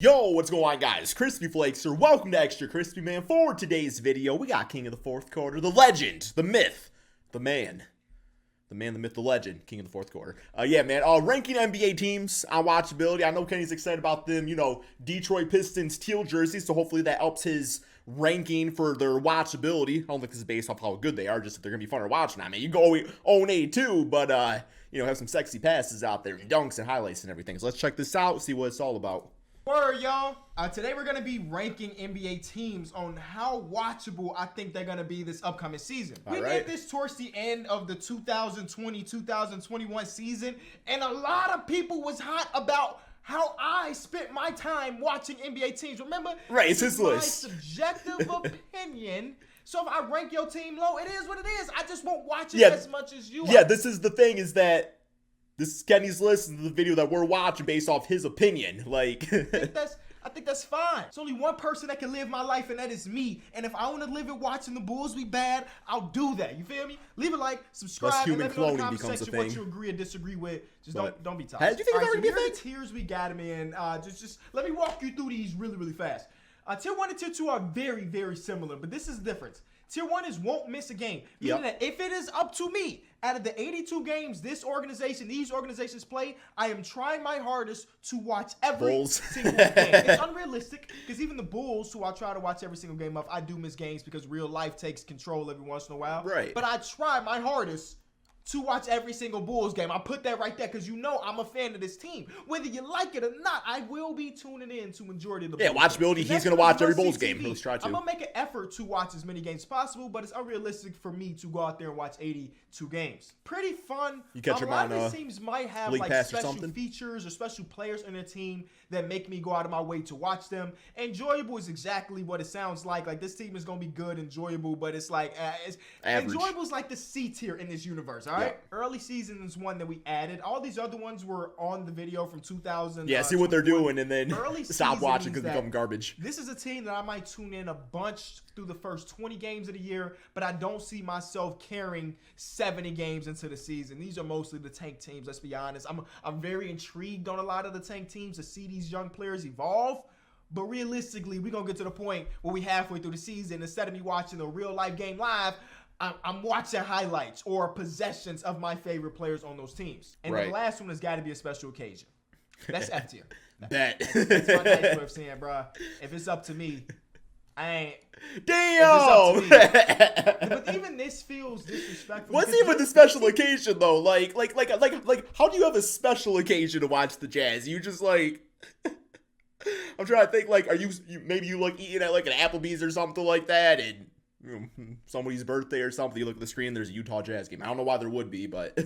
Yo, what's going on, guys? Crispy Flakes here. Welcome to Extra Crispy, man. For today's video, we got King of the Fourth Quarter, the legend, the myth, the man, the myth, the legend, King of the Fourth Quarter. Yeah, man, ranking NBA teams on watchability. I know Kenny's excited about them, Detroit Pistons teal jerseys, so hopefully that helps his ranking for their watchability. I don't think this is based off how good they are, just if they're going to be fun to watch. Now, man, you can go 0-8 too, but, have some sexy passes out there and dunks and highlights and everything. So let's check this out, see what it's all about. Word, y'all. Today we're going to be ranking NBA teams on how watchable I think they're going to be this upcoming season. We did this towards the end of the 2020-2021 season, and a lot of people was hot about how I spent my time watching NBA teams. Remember? Right, it's his list. My subjective opinion. So if I rank your team low, it is what it is. I just won't watch it as much as you. Yeah, this is the thing is that this is Kenny's list of the video that we're watching based off his opinion. Like, I think that's fine. It's only one person that can live my life, and that is me. And if I want to live it watching the Bulls be bad, I'll do that. You feel me? Leave a like, subscribe, and let me know in the comment section what you agree or disagree with. Just don't be toxic. Do you think it's already the tiers we got them in. Just let me walk you through these really fast. Tier 1 and Tier 2 are very similar, but this is the difference. Tier 1 is won't miss a game. Meaning that if it is up to me, out of the 82 games these organizations play, I am trying my hardest to watch every single game. It's unrealistic because even the Bulls, who I try to watch every single game of, I do miss games because real life takes control every once in a while. Right. But I try my hardest to watch every single Bulls game. I put that right there because I'm a fan of this team. Whether you like it or not, I will be tuning in to majority of the Bulls. Yeah, watchability, he's going to watch every Bulls game. Let's try to. I'm going to make an effort to watch as many games as possible, but it's unrealistic for me to go out there and watch 82 games. Pretty fun. You catch your mind, a lot of these teams might have like special features or special players in their team that make me go out of my way to watch them. Enjoyable is exactly what it sounds like. Like, this team is going to be good, enjoyable, but it's like, enjoyable is like the C tier in this universe, all right? Yeah. Early season is one that we added. All these other ones were on the video from 2000. Yeah, see what they're doing and then stop watching because they become garbage. This is a team that I might tune in a bunch through the first 20 games of the year, but I don't see myself carrying 70 games into the season. These are mostly the tank teams, let's be honest. I'm very intrigued on a lot of the tank teams to see these young players evolve. But realistically, we're going to get to the point where we halfway through the season, instead of me watching a real-life game live, I'm watching highlights or possessions of my favorite players on those teams. And the last one has got to be a special occasion. That's F tier. Bet. That's my nice way of saying, bro. If it's up to me, I ain't. Damn. But even this feels disrespectful. What's even the special occasion though? Like, how do you have a special occasion to watch the Jazz? You just like. I'm trying to think. Like, are you maybe you like eating at like an Applebee's or something like that, and somebody's birthday or something, you look at the screen, there's a Utah Jazz game. I don't know why there would be, but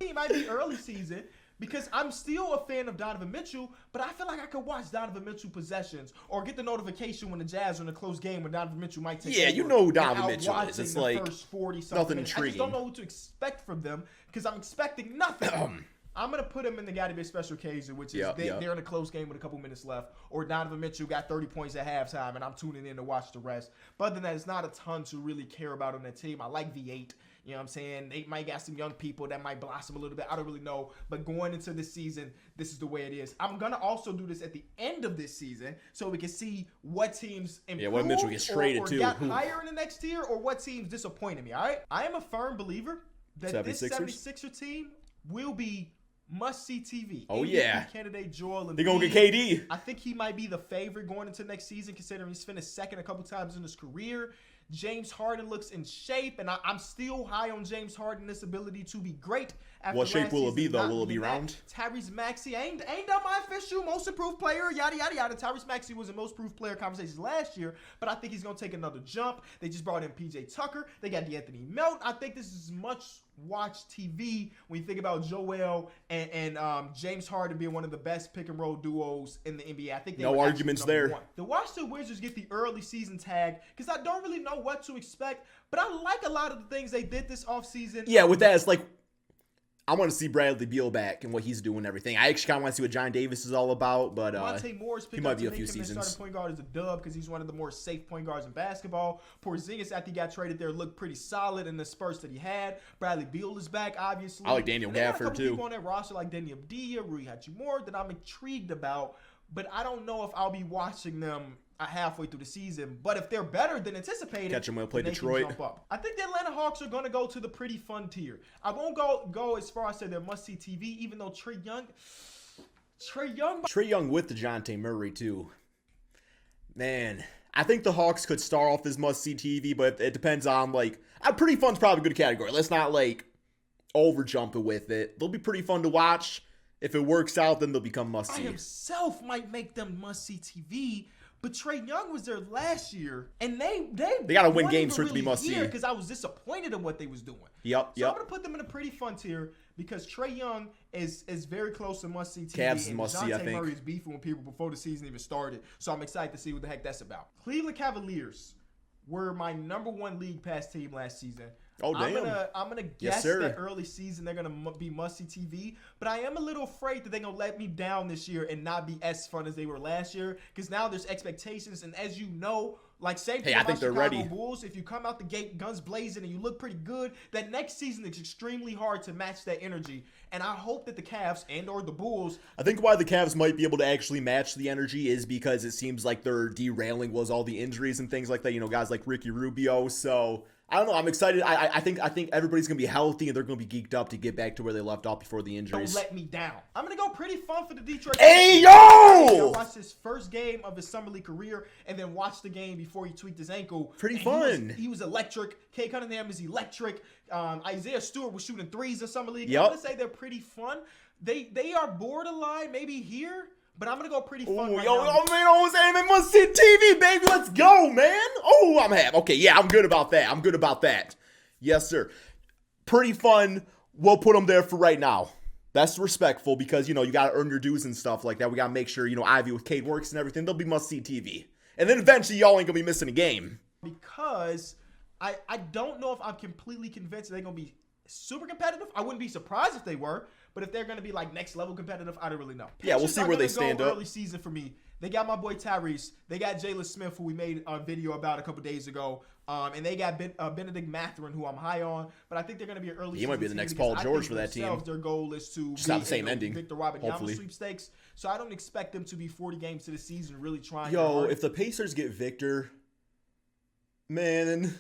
it might be early season because I'm still a fan of Donovan Mitchell, but I feel like I could watch Donovan Mitchell possessions or get the notification when the Jazz are in a close game when Donovan Mitchell might take over. You know who Donovan Mitchell is. It's like first 40 nothing intriguing. I just don't know what to expect from them because I'm expecting nothing. I'm going to put him in the got to be a special occasion, which is they're in a close game with a couple minutes left, or Donovan Mitchell got 30 points at halftime, and I'm tuning in to watch the rest. But other than that, it's not a ton to really care about on that team. I like V8. You know what I'm saying? They might got some young people that might blossom a little bit. I don't really know. But going into this season, this is the way it is. I'm going to also do this at the end of this season so we can see what teams improved what Mitchell gets traded or got higher in the next tier or what teams disappointed me, all right? I am a firm believer that this 76er team will be must-see TV. Oh, yeah. Candidate Joel Embiid. They're going to get KD. I think he might be the favorite going into next season, considering he's finished second a couple times in his career. James Harden looks in shape, and I'm still high on James Harden's ability to be great. What shape will it be, though? Will it be round? Tyrese Maxey ain't done my official most improved player, yada, yada, yada. Tyrese Maxey was in most improved player conversations last year, but I think he's going to take another jump. They just brought in P.J. Tucker. They got DeAnthony Melton. I think this is much watch TV when you think about Joel and James Harden being one of the best pick-and-roll duos in the NBA. I think no arguments there. The Washington Wizards get the early season tag because I don't really know what to expect, but I like a lot of the things they did this offseason. Yeah, with that, it's like I want to see Bradley Beal back and what he's doing and everything. I actually kind of want to see what John Davis is all about, but he might be a few seasons. Starting point guard is a dub because he's one of the more safe point guards in basketball. Porzingis, after he got traded there, looked pretty solid in the spurts that he had. Bradley Beal is back, obviously. I like Daniel Gafford, too. People on that roster like Deni Avdija, Rui Hachimura that I'm intrigued about. but I don't know if I'll be watching them halfway through the season. But if they're better than anticipated, catch them when they play then Detroit. can jump up. I think the Atlanta Hawks are going to go to the pretty fun tier. I won't go as far as say they're must-see TV, even though Trae Young with DeJounte Murray too. Man, I think the Hawks could start off as must-see TV, but it depends on, like, pretty fun's probably a good category. Let's not, like, over-jump it with it. They'll be pretty fun to watch. If it works out, then they'll become must-see. Himself might make them must-see TV, but Trae Young was there last year, and they got to win games for it to be must-see. Because I was disappointed in what they was doing. Yep. I'm going to put them in a pretty fun tier because Trae Young is very close to must-see TV. Cavs is must-see, I think. Murray is beefing with people before the season even started, so I'm excited to see what the heck that's about. Cleveland Cavaliers were my number 1 league pass team last season. Oh, damn. I'm gonna guess that early season they're gonna be must-see TV, but I am a little afraid that they're gonna let me down this year and not be as fun as they were last year. Because now there's expectations, and as you know, like same thing about Chicago Bulls. If you come out the gate guns blazing and you look pretty good, that next season is extremely hard to match that energy. And I hope that the Cavs and/or the Bulls. I think why the Cavs might be able to actually match the energy is because it seems like their derailing was all the injuries and things like that. You know, guys like Ricky Rubio. So I don't know. I'm excited. I think everybody's gonna be healthy and they're gonna be geeked up to get back to where they left off before the injuries. Don't let me down. I'm gonna go pretty fun for the Detroit. Hey yo! Watch his first game of his summer league career and then watch the game before he tweaked his ankle. Pretty fun. He was electric. Kay Cunningham is electric. Isaiah Stewart was shooting threes in summer league. Yep. I'm gonna say they're pretty fun. They are borderline maybe here. But I'm going to go pretty fun right now. Man, must-see TV, baby. Let's go, man. Oh, I'm happy. Okay, yeah, I'm good about that. Yes, sir. Pretty fun. We'll put them there for right now. That's respectful because, you know, you got to earn your dues and stuff like that. We got to make sure, you know, Ivy with Cade works and everything. They'll be must-see TV. And then eventually y'all ain't going to be missing a game. Because I don't know if I'm completely convinced they're going to be super competitive. I wouldn't be surprised if they were. But if they're going to be like next level competitive, I don't really know. Yeah, we'll see where they stand up. Early season for me. They got my boy Tyrese. They got Jalen Smith, who we made a video about a couple days ago. And they got Benedict Mathurin, who I'm high on. But I think they're going to be an early season. He might be the next Paul George for that team. Their goal is to just not the same ending. Victor Wembanyama sweepstakes. So I don't expect them to be 40 games to the season really trying. Yo, if the Pacers get Victor, man.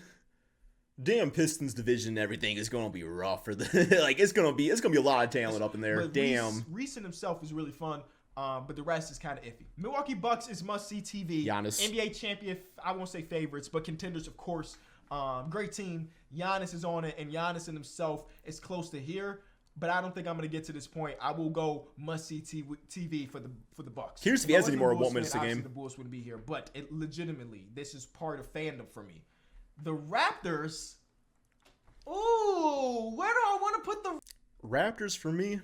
Damn, Pistons division and everything is going to be rough for the like. It's gonna be a lot of talent up in there. But damn, Reese himself is really fun, but the rest is kind of iffy. Milwaukee Bucks is must-see TV. Giannis, NBA champion. I won't say favorites, but contenders, of course. Great team. Giannis is on it, and Giannis in himself is close to here. But I don't think I'm going to get to this point. I will go must-see TV for the Bucks. Curious if he has any more 1 minute a game. The Bulls wouldn't be here, but legitimately, this is part of fandom for me. The Raptors. Ooh, where do I want to put the Raptors for me?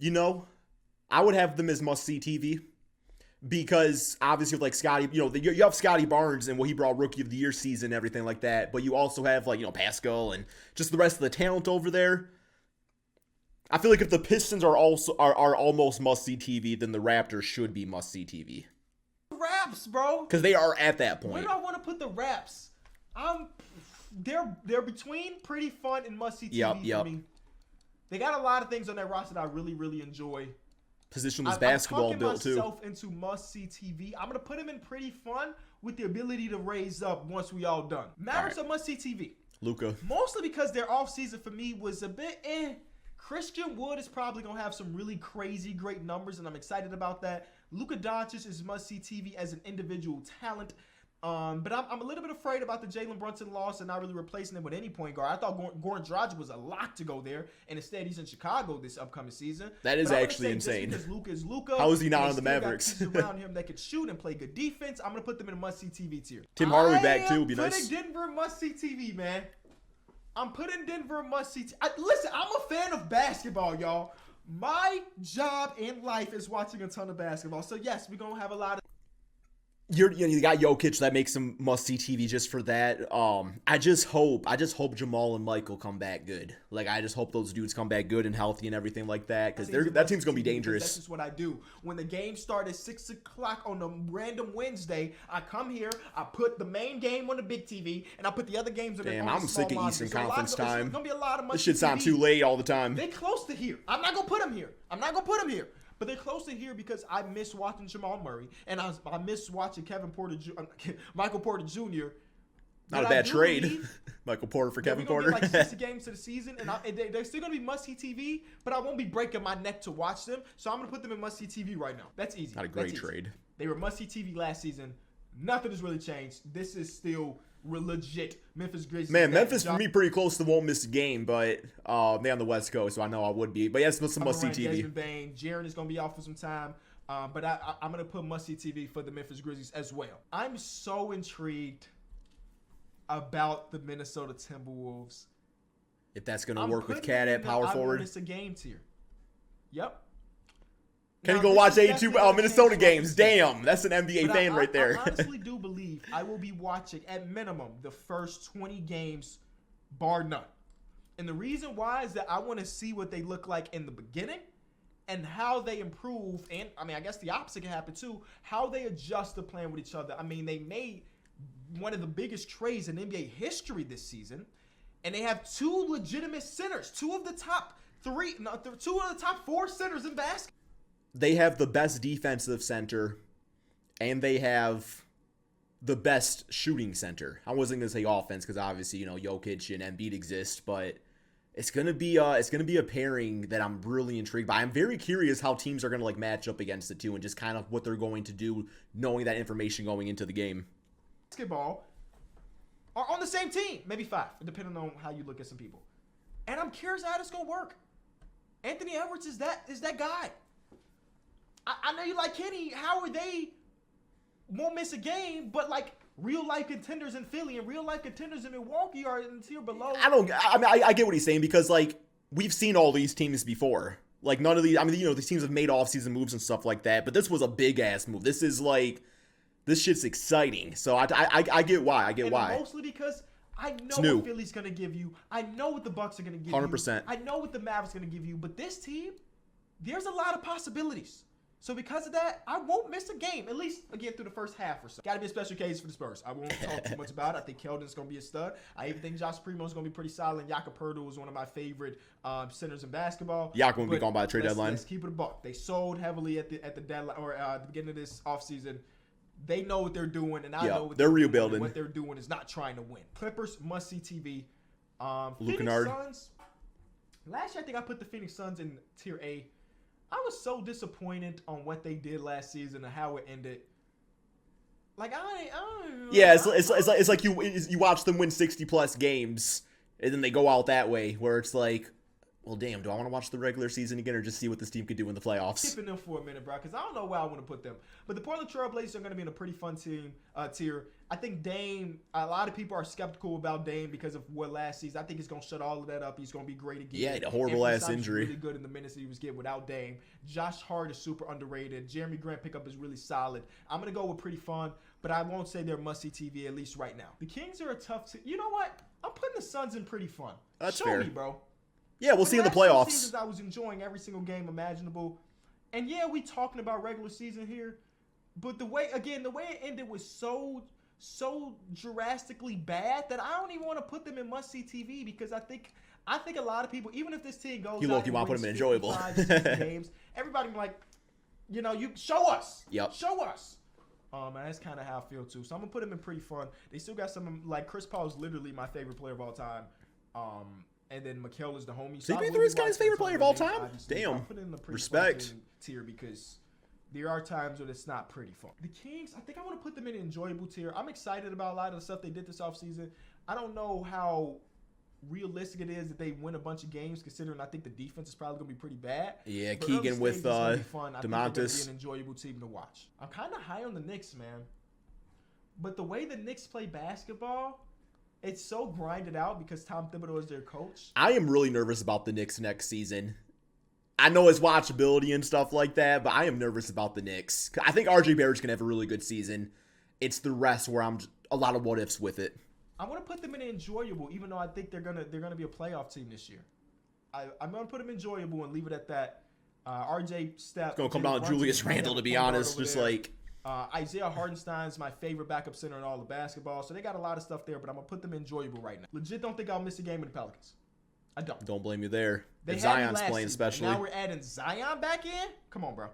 You know, I would have them as must-see TV because obviously with like Scotty, you know, you have Scotty Barnes and what he brought Rookie of the Year season and everything like that, but you also have like, you know, Pascal and just the rest of the talent over there. I feel like if the Pistons are almost must-see TV, then the Raptors should be must-see TV. Raps, bro. Because they are at that point. Where do I want to put the Raps? They're between pretty fun and must-see TV for me. They got a lot of things on that roster that I really, really enjoy. Positionless basketball built too. I'm talking myself into must-see TV. I'm gonna put them in pretty fun with the ability to raise up once we all done. Mavericks are must-see TV. Luka. Mostly because their offseason for me was a bit Christian Wood is probably gonna have some really crazy great numbers, and I'm excited about that. Luka Doncic is must-see TV as an individual talent. But I'm a little bit afraid about the Jalen Brunson loss and not really replacing him with any point guard. I thought Goran Dragic was a lock to go there, and instead he's in Chicago this upcoming season. That is actually insane. Because Luka is Luka. How is he not on the Mavericks? Got around him that could shoot and play good defense. I'm gonna put them in a must-see TV tier. Tim Hardaway back too would be nice. I'm putting Denver must-see TV, man. I'm putting Denver must-see. Listen, I'm a fan of basketball, y'all. My job in life is watching a ton of basketball. So yes, we're gonna have a lot of. You got Jokic, that makes him must-see TV just for that. I just hope Jamal and Michael come back good. Like, I just hope those dudes come back good and healthy and everything like that, because that team's gonna be dangerous. That's just what I do. When the game starts at 6 o'clock on a random Wednesday, I come here, I put the main game on the big TV, and I put the other games on the small I'm sick of Eastern Conference time. There's gonna be a lot of this shit's on too late all the time. They close to here. I'm not gonna put them here. But they're close to here because I miss watching Jamal Murray, and I miss watching Michael Porter Jr. Not a bad trade. Michael Porter for Kevin Porter. Like 60 games to the season, and they're still going to be must-see TV, but I won't be breaking my neck to watch them, so I'm going to put them in must-see TV right now. That's easy. Not a great trade. They were must-see TV last season. Nothing has really changed. This is still legit Memphis Grizzlies. Man, Memphis for me pretty close to won't miss a game, but they on the West Coast, so I know I would be. But yes, some must-see TV. Desmond Bane, Jaren is going to be out for some time, but I'm going to put must-see TV for the Memphis Grizzlies as well. I'm so intrigued about the Minnesota Timberwolves. If that's going to work with KAT at power forward. It's a game tier. Yep. Can you go watch 82 Minnesota games? Damn, that's an NBA fan right there. I honestly do believe I will be watching, at minimum, the first 20 games, bar none. And the reason why is that I want to see what they look like in the beginning and how they improve. And, I guess the opposite can happen too. How they adjust to playing with each other. They made one of the biggest trades in NBA history this season. And they have two legitimate centers. Two of the top four centers in basketball. They have the best defensive center, and they have the best shooting center. I wasn't gonna say offense because obviously Jokic and Embiid exist, but it's gonna be a pairing that I'm really intrigued by. I'm very curious how teams are gonna match up against the two and just kind of what they're going to do, knowing that information going into the game. Basketball are on the same team, maybe 5, depending on how you look at some people. And I'm curious how this gonna work. Anthony Edwards is that guy. I know you like Kenny. How are they won't miss a game, but real life contenders in Philly and real life contenders in Milwaukee are in the tier below? I get what he's saying because we've seen all these teams before. None of these. These teams have made offseason moves and stuff like that, but this was a big ass move. This is this shit's exciting. So I get why. I get why. Mostly because I know what Philly's gonna give you. I know what the Bucks are gonna give 100%. you. I know what the Mavericks are gonna give you. But this team, there's a lot of possibilities. So because of that, I won't miss a game, at least, again, through the first half or so. Got to be a special case for the Spurs. I won't talk too much about it. I think Keldon's going to be a stud. I even think Josh Primo's going to be pretty solid. And Jakob Poeltl is one of my favorite centers in basketball. Jakob will be gone by the trade deadline. Let's keep it a buck. They sold heavily at the deadline or the beginning of this offseason. They know what they're doing, and I know what they're rebuilding. What they're doing is not trying to win. Clippers must-see TV. Phoenix Suns. Last year, I think I put the Phoenix Suns in tier A. I was so disappointed on what they did last season and how it ended. It's like you watch them win 60+ games, and then they go out that way, where it's like, well, damn, do I want to watch the regular season again or just see what this team could do in the playoffs? Skipping them for a minute, bro, because I don't know where I want to put them. But the Portland Trail Blazers are going to be in a pretty fun tier. I think Dame, a lot of people are skeptical about Dame because of what last season. I think he's going to shut all of that up. He's going to be great again. Yeah, a horrible-ass injury. Really good in the minutes he was getting without Dame. Josh Hart is super underrated. Jeremy Grant pickup is really solid. I'm going to go with pretty fun, but I won't say they're must-see TV, at least right now. The Kings are a tough team. You know what? I'm putting the Suns in pretty fun. That's fair. Show me, bro. Yeah, we'll see in the playoffs. I was enjoying every single game imaginable. And yeah, we talking about regular season here. But the way it ended was so drastically bad that I don't even want to put them in must-see TV because I think a lot of people, even if this team goes out and put them in enjoyable games, everybody be like, you show us. Yep. Show us. And that's kind of how I feel too. So I'm gonna put them in pretty fun. They still got some Chris Paul is literally my favorite player of all time. And then Mikal is the homie. CP3 is guy's favorite player of all time? Damn. I'm putting in the pretty respect tier because there are times when it's not pretty fun. The Kings, I think I want to put them in an enjoyable tier. I'm excited about a lot of the stuff they did this offseason. I don't know how realistic it is that they win a bunch of games, considering I think the defense is probably going to be pretty bad. Yeah, but Keegan with DeMontis. I think they're going to be an enjoyable team to watch. I'm kind of high on the Knicks, man. But the way the Knicks play basketball, it's so grinded out because Tom Thibodeau is their coach. I am really nervous about the Knicks next season. I know it's watchability and stuff like that, but I am nervous about the Knicks. I think RJ Barrett's going to have a really good season. It's the rest where I'm a lot of what-ifs with it. I want to put them in enjoyable, even though I think they're gonna be a playoff team this year. I'm going to put them enjoyable and leave it at that. RJ Steph. It's going to come down to Julius Randle, to be honest. Just there. Isaiah Hartenstein's my favorite backup center in all of basketball. So they got a lot of stuff there, but I'm going to put them enjoyable right now. Legit don't think I'll miss a game with the Pelicans. I don't. Don't blame you there. They If had me Zion's last playing, season, and especially. now we're adding Zion back in. Come on, bro.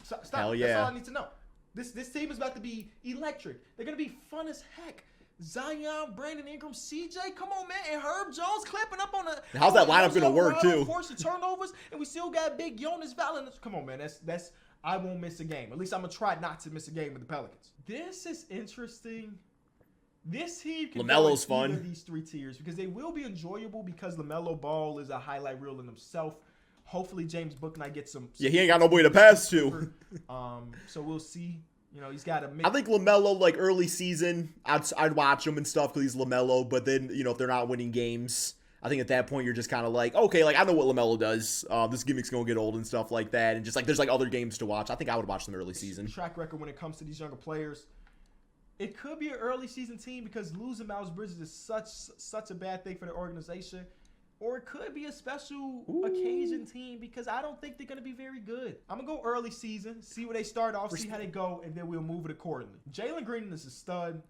Stop. Hell yeah. That's all I need to know. This team is about to be electric. They're gonna be fun as heck. Zion, Brandon Ingram, CJ, come on, man, and Herb Jones clapping up on the. How's that lineup gonna work too? Force the turnovers, and we still got big Jonas Valanciunas. Come on, man, that's. I won't miss a game. At least I'm gonna try not to miss a game with the Pelicans. This is interesting. This team can LaMelo's go in either fun. of these three tiers because they will be enjoyable because LaMelo Ball is a highlight reel in himself. Hopefully James Bouknight gets some. Yeah, he ain't got nobody to pass to. So we'll see. You know, he's got a mix. I think LaMelo, like early season, I'd watch him and stuff because he's LaMelo. But then, if they're not winning games, I think at that point you're just kind of like, okay, like I know what LaMelo does. This gimmick's gonna get old and stuff like that. And just like there's like other games to watch. I think I would watch them early season. Track record when it comes to these younger players. It could be an early season team because losing Miles Bridges is such a bad thing for the organization. Or it could be a special occasion team because I don't think they're going to be very good. I'm going to go early season, see where they start off, see how they go, and then we'll move it accordingly. Jalen Green is a stud,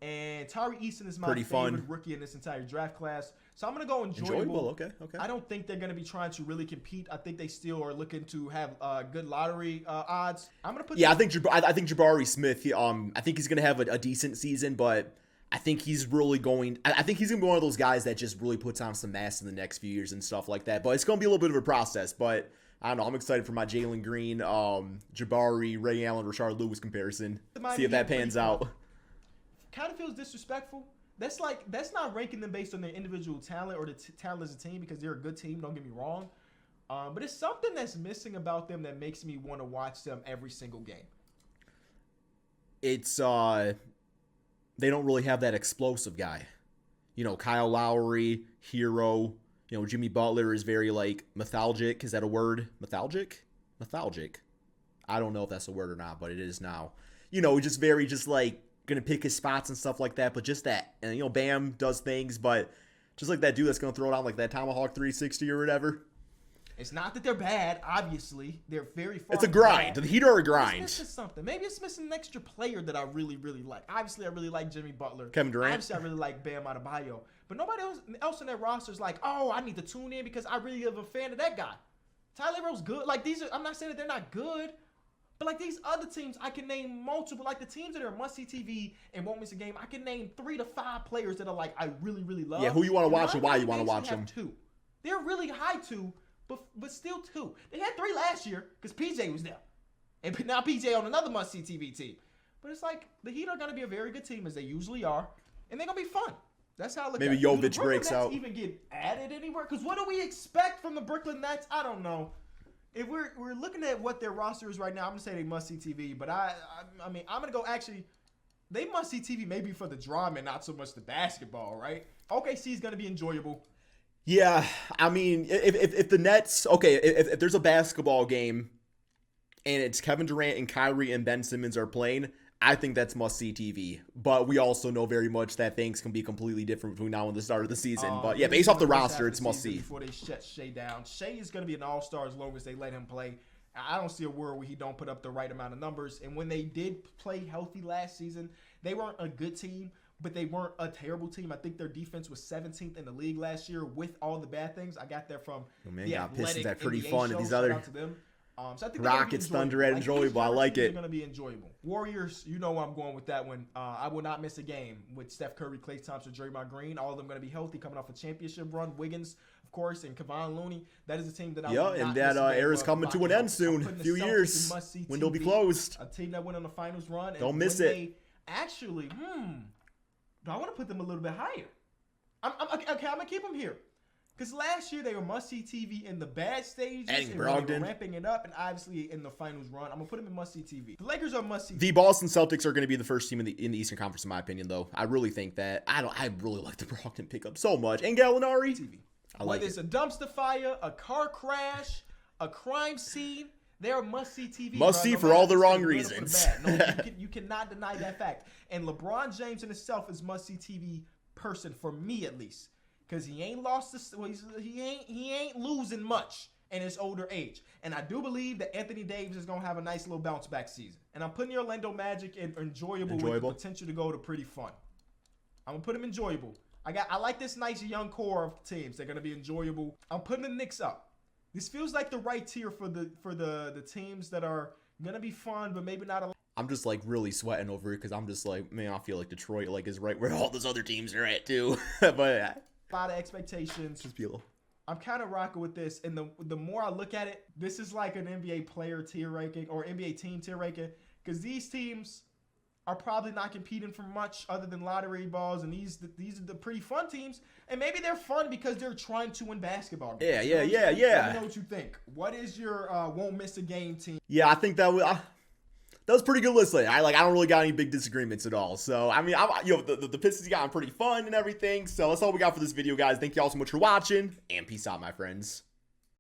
and Tari Eason is my favorite rookie in this entire draft class. So I'm going to go enjoyable. Okay. I don't think they're going to be trying to really compete. I think they still are looking to have good lottery odds. I'm going to put. Yeah, I think Jabari Smith. I think he's going to have a decent season, but I think he's really going. I think he's going to be one of those guys that just really puts on some mass in the next few years and stuff like that. But it's going to be a little bit of a process. But I don't know. I'm excited for my Jalen Green, Jabari, Ray Allen, Rashard Lewis comparison. See if that pans out. Kind of feels disrespectful. That's not ranking them based on their individual talent or the talent as a team because they're a good team. Don't get me wrong. But it's something that's missing about them that makes me want to watch them every single game. It's they don't really have that explosive guy. Kyle Lowry, Hero. Jimmy Butler is very like lethargic. Is that a word? Lethargic? I don't know if that's a word or not, but it is now. Just very like gonna pick his spots and stuff like that. But just that, and Bam does things, but just like that dude that's gonna throw it on like that Tomahawk 360 or whatever. It's not that they're bad, obviously. They're very far. It's a grind. The Heat are a grind. It's missing something. Maybe it's missing an extra player that I really, really like. Obviously, I really like Jimmy Butler. Kevin Durant. Obviously, I really like Bam Adebayo. But nobody else in that roster is like, oh, I need to tune in because I really am a fan of that guy. Tyler Rowe's good. Like, I'm not saying that they're not good. But like these other teams, I can name multiple. Like the teams that are must-see TV and won't miss a game, I can name 3 to 5 players that are like I really, really love. Yeah, who you want to watch and why you want to watch them. 2. They're really high 2, but still 2. They had 3 last year because PJ was there, and now PJ on another must-see TV team. But it's like the Heat are going to be a very good team as they usually are, and they're going to be fun. That's how I look at it. Maybe Jovic breaks out. Even get added anywhere? Because what do we expect from the Brooklyn Nets? I don't know. If we're looking at what their roster is right now, I'm gonna say they must see TV. But I mean I'm gonna go actually. They must see TV maybe for the drama and not so much the basketball, right? OKC is gonna be enjoyable. Yeah, I mean if the Nets if there's a basketball game and it's Kevin Durant and Kyrie and Ben Simmons are playing, I think that's must-see TV. But we also know very much that things can be completely different between now and the start of the season. But yeah, based off the roster, it's must-see. Before they shut Shea down. Shea is going to be an all-star as long as they let him play. I don't see a world where he don't put up the right amount of numbers. And when they did play healthy last season, they weren't a good team, but they weren't a terrible team. I think their defense was 17th in the league last year with all the bad things. I got that from the Pistons are pretty NBA fun. show. And these Shout other out to them. So I think Rockets, Thunder, and enjoyable. I like it. They're going to be enjoyable. Warriors, you know where I'm going with that one. I will not miss a game with Steph Curry, Klay Thompson, Draymond Green. All of them going to be healthy, coming off a championship run. Wiggins, of course, and Kevon Looney. That is a team that I will not and miss a that game era's of. coming to an end soon. A few years. Window will be closed. A team that went on the finals run. Don't miss it. Actually, do I want to put them a little bit higher? Okay, I'm going to keep them here. Because last year they were must-see TV in the bad stages and they were ramping it up, and obviously in the finals run. I'm gonna put them in must-see TV. The Lakers are must-see. The Boston Celtics are going to be the first team in the Eastern Conference, in my opinion. Though I really think that I really like the Brogdon pickup so much, and Gallinari. TV. I like Whether it's a dumpster fire, a car crash, a crime scene, they are must-see TV. Must-see for all the wrong reasons. No, you cannot deny that fact. And LeBron James in itself is must-see TV person for me at least. Because he ain't lost this, he ain't losing much in his older age. And I do believe that Anthony Davis is gonna have a nice little bounce back season. And I'm putting the Orlando Magic in enjoyable with the potential to go to pretty fun. I'm gonna put him enjoyable. I like this nice young core of teams. They're gonna be enjoyable. I'm putting the Knicks up. This feels like the right tier for the teams that are gonna be fun, but maybe not a. I'm just like really sweating over it because I'm just like, man, I feel like Detroit like is right where all those other teams are at too. But A lot of expectations. just feel. I'm kind of rocking with this, and the more I look at it, this is like an NBA player tier ranking or NBA team tier ranking, because these teams are probably not competing for much other than lottery balls, and these are the pretty fun teams, and maybe they're fun because they're trying to win basketball games. Yeah. Let me know what you think. What is your won't miss a game team? Yeah, I think that was pretty good listening. I don't really got any big disagreements at all. So I mean, the Pistons got pretty fun and everything. So that's all we got for this video, guys. Thank you all so much for watching, and peace out, my friends.